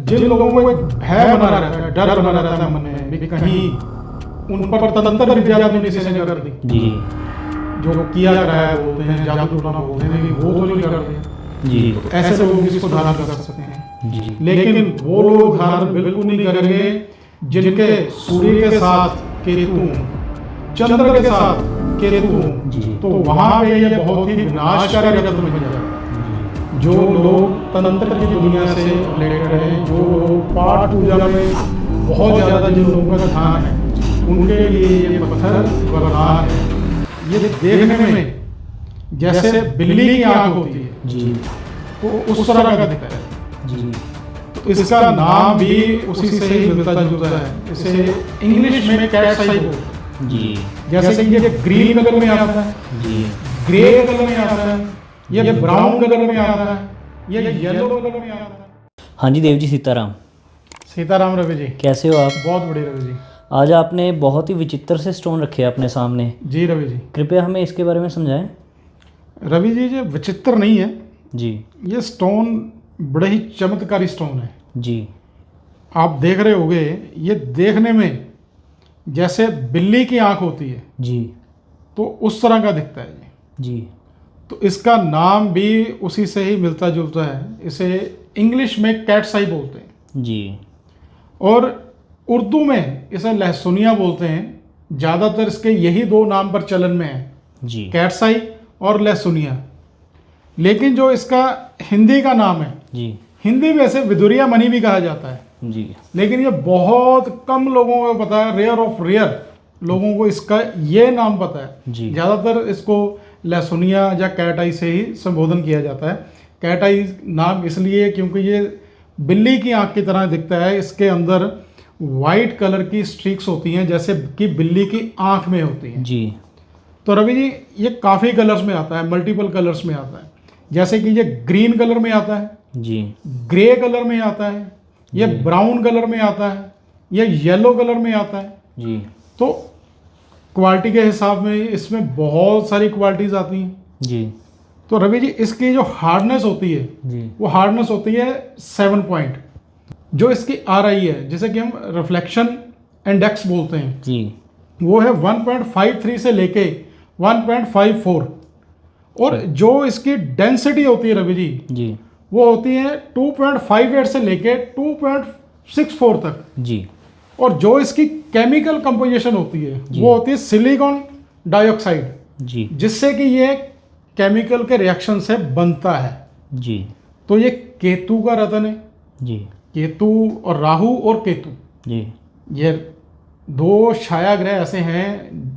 जिन लोगों को एक भय बना रहता है, डर बना रहता है मन में भी कहीं उन पर तंत्र विद्या तो किसी ने कर दी जी, जो किया कराया बोलते हैं, जादू टोना बोलते हैं, वो तो नहीं कर दिया जी, तो ऐसे लोग इसको धारण कर सकते हैं। जी, लेकिन वो लोग धारण बिल्कुल नहीं करेंगे जिनके सूर्य के साथ केतु हों, चंद्र के साथ केतु हों, जी, तो वहां पे ये बहुत ही विनाशकारी रत्न बन जाता है। जो लोग तंत्र की दुनिया से रिलेटेड हैं, जो लोग पाठ पूजा में बहुत ज्यादा जिन लोगों का ध्यान है, उनके लिए ये पत्थर वरदान है। ये देखने में जैसे बिल्ली की आंख होती है, जी, तो उस तरह का दिखता है। जी, तो इसका नाम भी उसी से ही मिलता जुलता है। इसे इंग्लिश में कैट साई बोलते हैं। जी, जैसे कि ये ग्रीन कलर में आता है, जी, ग्रे कलर में आता है, ये ब्राउन कलर में आता है, ये येलो कलर में आता है। हाँ जी देव जी, सीताराम। सीताराम रवि जी, कैसे हो आप? बहुत बढ़िया रवि जी। आज आपने बहुत ही विचित्र से स्टोन रखे हैं अपने सामने, जी रवि जी। कृपया हमें इसके बारे में समझाएं। रवि जी, ये विचित्र नहीं है, जी, ये स्टोन बड़े ही चमत्कारी स्टोन है। जी, आप देख रहे होंगे, ये देखने में जैसे बिल्ली की आंख होती है, जी, तो उस तरह का दिखता है ये। जी, तो इसका नाम भी उसी से ही मिलता जुलता है। इसे इंग्लिश में कैट साई बोलते हैं जी, और उर्दू में इसे लहसुनिया बोलते हैं। ज़्यादातर इसके यही दो नाम पर चलन में है, जी, कैट साई और लहसुनिया। लेकिन जो इसका हिंदी का नाम है, जी, हिंदी में इसे विदुरिया मणि भी कहा जाता है। जी, लेकिन ये बहुत कम लोगों को पता है, रेयर ऑफ रेयर लोगों को इसका ये नाम पता है। जी, ज़्यादातर इसको लहसुनिया या कैट आई से ही संबोधन किया जाता है। कैट आई नाम इसलिए क्योंकि ये बिल्ली की आंख की तरह दिखता है। इसके अंदर वाइट कलर की स्ट्रीक्स होती हैं, जैसे कि बिल्ली की आंख में होती हैं। जी, तो रवि जी, ये काफ़ी कलर्स में आता है, मल्टीपल कलर्स में आता है। जैसे कि ये ग्रीन कलर में आता है, जी, ग्रे कलर में आता है, ये ब्राउन कलर में आता है, ये येलो कलर में आता है। जी, तो क्वालिटी के हिसाब में इसमें बहुत सारी क्वालिटीज़ आती हैं। जी, तो रवि जी, इसकी जो हार्डनेस होती है, जी, वो हार्डनेस होती है 7 पॉइंट। जो इसकी RI है, जैसे कि हम रिफ्लेक्शन इंडेक्स बोलते हैं, जी, वो है 1.53 से लेके 1.54। और जो इसकी डेंसिटी होती है रवि जी, जी, वो होती है 2.58 से लेके 2.64 तक। जी, और जो इसकी केमिकल कंपोजिशन होती है, वो होती है सिलिकॉन डाइऑक्साइड, जी, जिससे कि ये केमिकल के रिएक्शन से बनता है। जी, तो ये केतु का रत्न है। जी, केतु और राहु और केतु, जी, ये दो छाया ग्रह ऐसे हैं।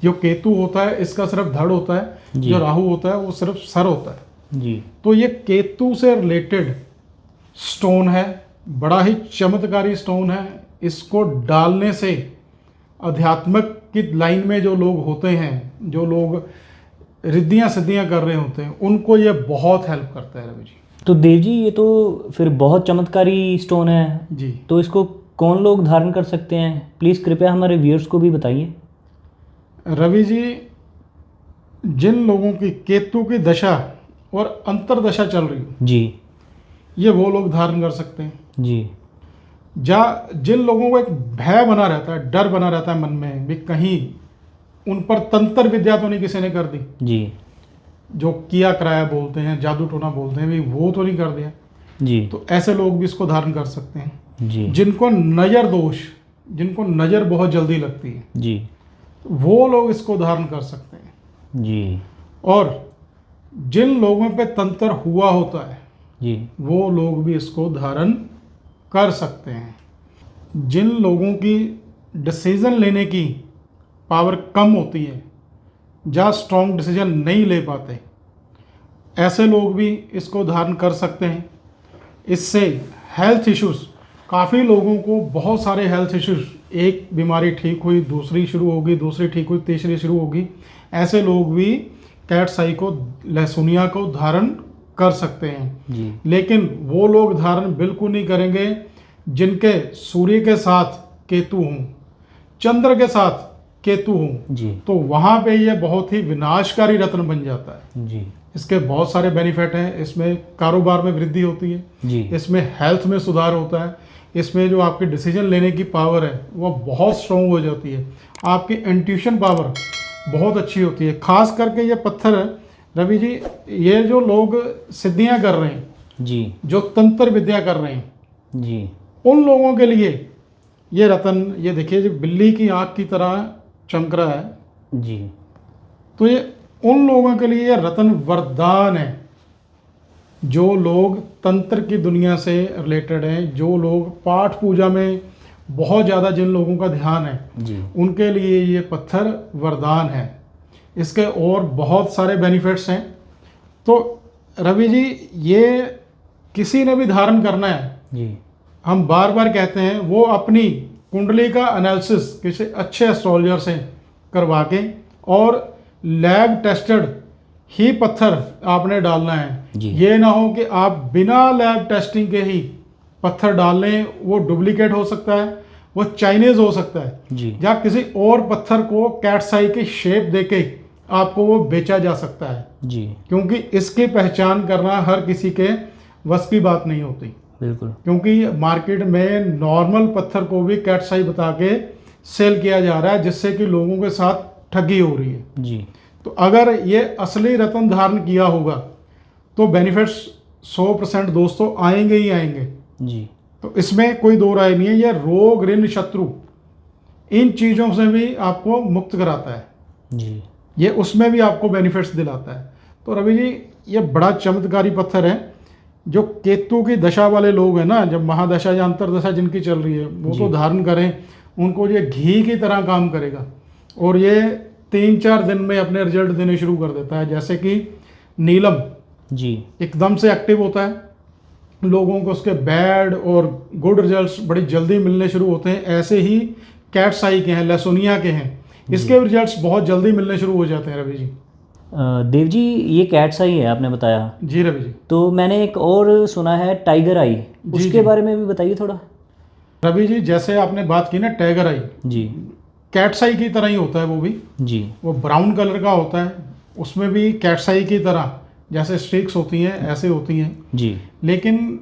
जो केतु होता है, इसका सिर्फ धड़ होता है, जी। जो राहु होता है वो सिर्फ सर होता है। जी, तो ये केतु से रिलेटेड स्टोन है, बड़ा ही चमत्कारी स्टोन है। इसको डालने से अध्यात्मक की लाइन में जो लोग होते हैं, जो लोग रिद्धियाँ सिद्धियाँ कर रहे होते हैं, उनको ये बहुत हेल्प करता है रवि जी। तो देव जी, ये तो फिर बहुत चमत्कारी स्टोन है। जी तो इसको कौन लोग धारण कर सकते हैं? प्लीज़ कृपया हमारे व्यूअर्स को भी बताइए। रवि जी, जिन लोगों की केतु की दशा और अंतरदशा चल रही हो, जी, ये वो लोग धारण कर सकते हैं। जी, जिन लोगों को एक भय बना रहता है, डर बना रहता है मन में भी कहीं उन पर तंत्र विद्या तो नहीं किसी ने कर दी, जी, जो किया कराया बोलते हैं, जादू टोना बोलते हैं, भी वो तो नहीं कर दिया। जी, तो ऐसे लोग भी इसको धारण कर सकते हैं। जी, जिनको नज़र दोष, जिनको नज़र बहुत जल्दी लगती है, जी, वो लोग इसको धारण कर सकते हैं। जी, और जिन लोगों पे तंत्र हुआ होता है, जी, वो लोग भी इसको धारण कर सकते हैं। जिन लोगों की डिसीजन लेने की पावर कम होती है, जहाँ स्ट्रॉन्ग डिसीजन नहीं ले पाते, ऐसे लोग भी इसको धारण कर सकते हैं। इससे हेल्थ इश्यूज़, काफ़ी लोगों को बहुत सारे हेल्थ इश्यूज़, एक बीमारी ठीक हुई, दूसरी शुरू होगी, दूसरी ठीक हुई, तीसरी शुरू होगी, ऐसे लोग भी कैट साई को, लहसुनिया को धारण कर सकते हैं। जी, लेकिन वो लोग धारण बिल्कुल नहीं करेंगे जिनके सूर्य के साथ केतु हों, चंद्र के साथ केतु हों। जी, तो वहाँ पे ये बहुत ही विनाशकारी रत्न बन जाता है। जी, इसके बहुत सारे बेनिफिट हैं। इसमें कारोबार में वृद्धि होती है जी। इसमें हेल्थ में सुधार होता है। इसमें जो आपकी डिसीजन लेने की पावर है वो बहुत स्ट्रॉन्ग हो जाती है। आपकी इंट्यूशन पावर बहुत अच्छी होती है। खास करके ये पत्थर रवि जी, ये जो लोग सिद्धियां कर रहे हैं जी। जो तंत्र विद्या कर रहे हैं जी। उन लोगों के लिए ये रतन, ये देखिए जो बिल्ली की आँख की तरह चमक रहा है, जी। तो ये उन लोगों के लिए ये रतन वरदान है। जो लोग तंत्र की दुनिया से रिलेटेड हैं, जो लोग पाठ पूजा में बहुत ज़्यादा जिन लोगों का ध्यान है जी। उनके लिए ये पत्थर वरदान है। इसके और बहुत सारे बेनिफिट्स हैं। तो रवि जी, ये किसी ने भी धारण करना है, जी। हम बार बार कहते हैं, वो अपनी कुंडली का एनालिसिस किसी अच्छे एस्ट्रोलॉजर से करवा के और लैब टेस्टेड ही पत्थर आपने डालना है। जी। ये ना हो कि आप बिना लैब टेस्टिंग के ही पत्थर डाल लें, वो डुप्लीकेट हो सकता है, वो चाइनीज हो सकता है, जी। या किसी और पत्थर को कैटसाई की शेप देके आपको वो बेचा जा सकता है। जी। क्योंकि इसकी पहचान करना हर किसी के बस की बात नहीं होती। बिल्कुल। क्योंकि मार्केट में नॉर्मल पत्थर को भी कैटसाई बता के सेल किया जा रहा है, जिससे कि लोगों के साथ ठगी हो रही है। जी। तो अगर ये असली रत्न धारण किया होगा तो बेनिफिट्स 100% दोस्तों आएंगे ही आएंगे। जी। तो इसमें कोई दो राय नहीं है। ये रोग, ऋण, शत्रु, इन चीज़ों से भी आपको मुक्त कराता है। जी। ये उसमें भी आपको बेनिफिट्स दिलाता है। तो रवि जी, ये बड़ा चमत्कारी पत्थर है। जो केतु की दशा वाले लोग हैं ना, जब महादशा या अंतरदशा जिनकी चल रही है, वो तो धारण करें, उनको ये घी की तरह काम करेगा और ये 3-4 दिन में अपने रिजल्ट देने शुरू कर देता है। जैसे कि नीलम जी। एकदम से एक्टिव होता है, लोगों को उसके बैड और गुड रिजल्ट्स बड़ी जल्दी मिलने शुरू होते हैं। ऐसे ही कैटसाई के हैं, लहसुनिया के हैं, इसके रिजल्ट्स बहुत जल्दी मिलने शुरू हो जाते हैं रवि जी। देव जी, ये कैटसाई है आपने बताया, जी रवि जी। तो मैंने एक और सुना है टाइगर आई, उसके जी। बारे में भी बताइए थोड़ा। रवि जी, जैसे आपने बात की ना टाइगर आई, जी। कैटसाई की तरह ही होता है वो भी। जी। वो ब्राउन कलर का होता है, उसमें भी कैटसाई की तरह जैसे स्ट्रिक्स होती हैं ऐसे होती हैं। जी। लेकिन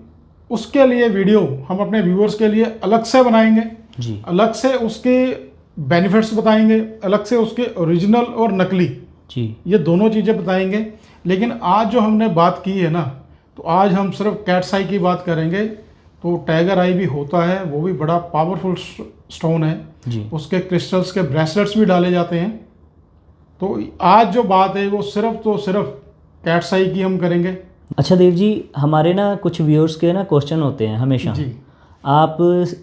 उसके लिए वीडियो हम अपने व्यूअर्स के लिए अलग से बनाएंगे। जी। अलग से उसके बेनिफिट्स बताएंगे, अलग से उसके ओरिजिनल और नकली, जी। ये दोनों चीज़ें बताएंगे। लेकिन आज जो हमने बात की है ना, तो आज हम सिर्फ कैटसाई की बात करेंगे। तो टाइगर आई भी होता है, वो भी बड़ा पावरफुल स्टोन है। जी। उसके क्रिस्टल्स के ब्रेसलेट्स भी डाले जाते हैं। तो आज जो बात है वो सिर्फ तो सिर्फ कैटसाई की हम करेंगे। अच्छा देव जी, हमारे ना कुछ व्यूअर्स के ना क्वेश्चन होते हैं हमेशा। जी। आप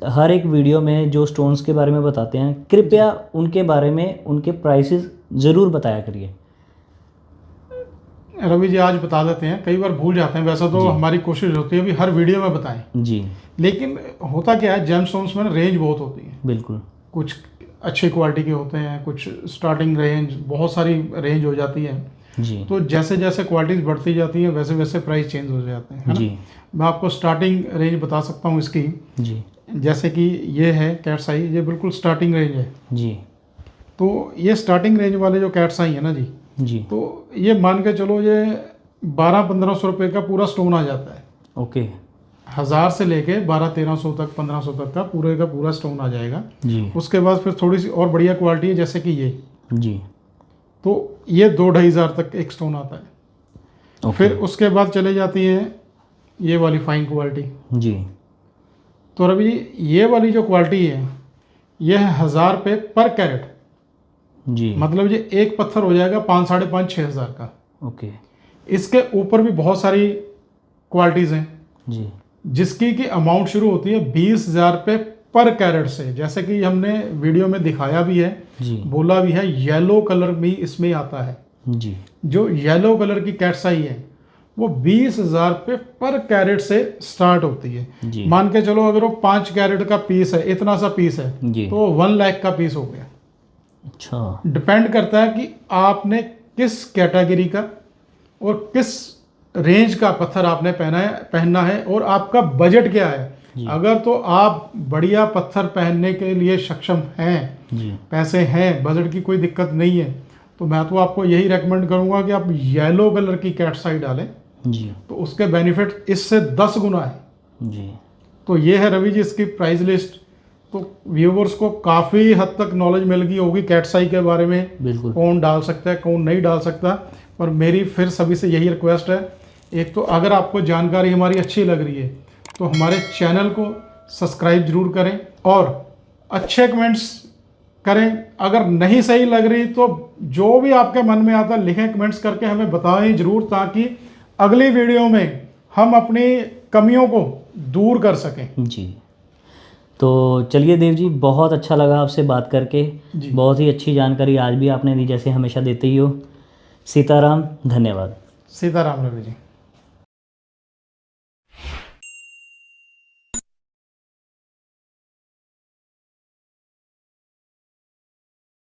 हर एक वीडियो में जो स्टोन्स के बारे में बताते हैं, कृपया उनके बारे में, उनके प्राइसेस ज़रूर बताया करिए। रवि जी, आज बता देते हैं, कई बार भूल जाते हैं। वैसे तो हमारी कोशिश होती है भी हर वीडियो में बताएं, जी। लेकिन होता क्या है, जेम स्टोन्स में ना रेंज बहुत होती है। बिल्कुल। कुछ अच्छी क्वालिटी के होते हैं, कुछ स्टार्टिंग रेंज, बहुत सारी रेंज हो जाती है। जी। तो जैसे जैसे क्वालिटीज बढ़ती जाती हैं वैसे वैसे प्राइस चेंज हो जाते हैं, है ना? जी। मैं आपको स्टार्टिंग रेंज बता सकता हूँ इसकी। जी। जैसे कि ये है कैटसाई, ये बिल्कुल स्टार्टिंग रेंज है। जी। तो ये स्टार्टिंग रेंज वाले जो कैटसाई है ना जी, जी। तो ये मान के चलो ये 1200-1500 रुपये का पूरा स्टोन आ जाता है। ओके। 1000 से लेके 1200-1300 तक, 1500 तक का पूरा स्टोन आ जाएगा। जी। उसके बाद फिर थोड़ी सी और बढ़िया क्वालिटी है, जैसे कि ये, जी। तो ये 2-2.5 हज़ार तक एक स्टोन आता है। ओके। फिर उसके बाद चले जाती है ये वाली फाइन क्वालिटी। जी। तो रवि जी, ये वाली जो क्वालिटी है ये है 1000 रुपये पर कैरेट। जी। मतलब ये एक पत्थर हो जाएगा 5-5.5-6 हज़ार का। ओके। इसके ऊपर भी बहुत सारी क्वालिटीज़ हैं, जी। जिसकी की अमाउंट शुरू होती है 20,000 रुपये पर कैरेट से। जैसे कि हमने वीडियो में दिखाया भी है, जी। बोला भी है, येलो कलर भी इसमें आता है। जी। जो येलो कलर की कैटसाई है वो 20,000 रुपये पर कैरेट से स्टार्ट होती है। जी। मान के चलो अगर वो 5 कैरेट का पीस है, इतना सा पीस है, जी। तो 1 लाख का पीस हो गया। अच्छा। डिपेंड करता है कि आपने किस कैटेगरी का और किस रेंज का पत्थर आपने पहनना है और आपका बजट क्या है। अगर तो आप बढ़िया पत्थर पहनने के लिए सक्षम हैं, जी। पैसे हैं, बजट की कोई दिक्कत नहीं है, तो मैं तो आपको यही रेकमेंड करूँगा कि आप येलो कलर की कैट्स आई डालें, जी तो उसके बेनिफिट इससे 10 गुना है। जी। तो ये है रवि जी इसकी प्राइस लिस्ट। तो व्यूवर्स को काफ़ी हद तक नॉलेज मिल गई होगी कैट्स आई के बारे में, बिल्कुल। कौन डाल सकता है कौन नहीं डाल सकता। पर मेरी फिर सभी से यही रिक्वेस्ट है, एक तो अगर आपको जानकारी हमारी अच्छी लग रही है तो हमारे चैनल को सब्सक्राइब जरूर करें और अच्छे कमेंट्स करें। अगर नहीं सही लग रही तो जो भी आपके मन में आता है लिखें, कमेंट्स करके हमें बताएं जरूर, ताकि अगली वीडियो में हम अपनी कमियों को दूर कर सकें। जी। तो चलिए देव जी, बहुत अच्छा लगा आपसे बात करके। जी। बहुत ही अच्छी जानकारी आज भी आपने दी, जैसे हमेशा देते ही हो। सीताराम, धन्यवाद। सीताराम रवि जी।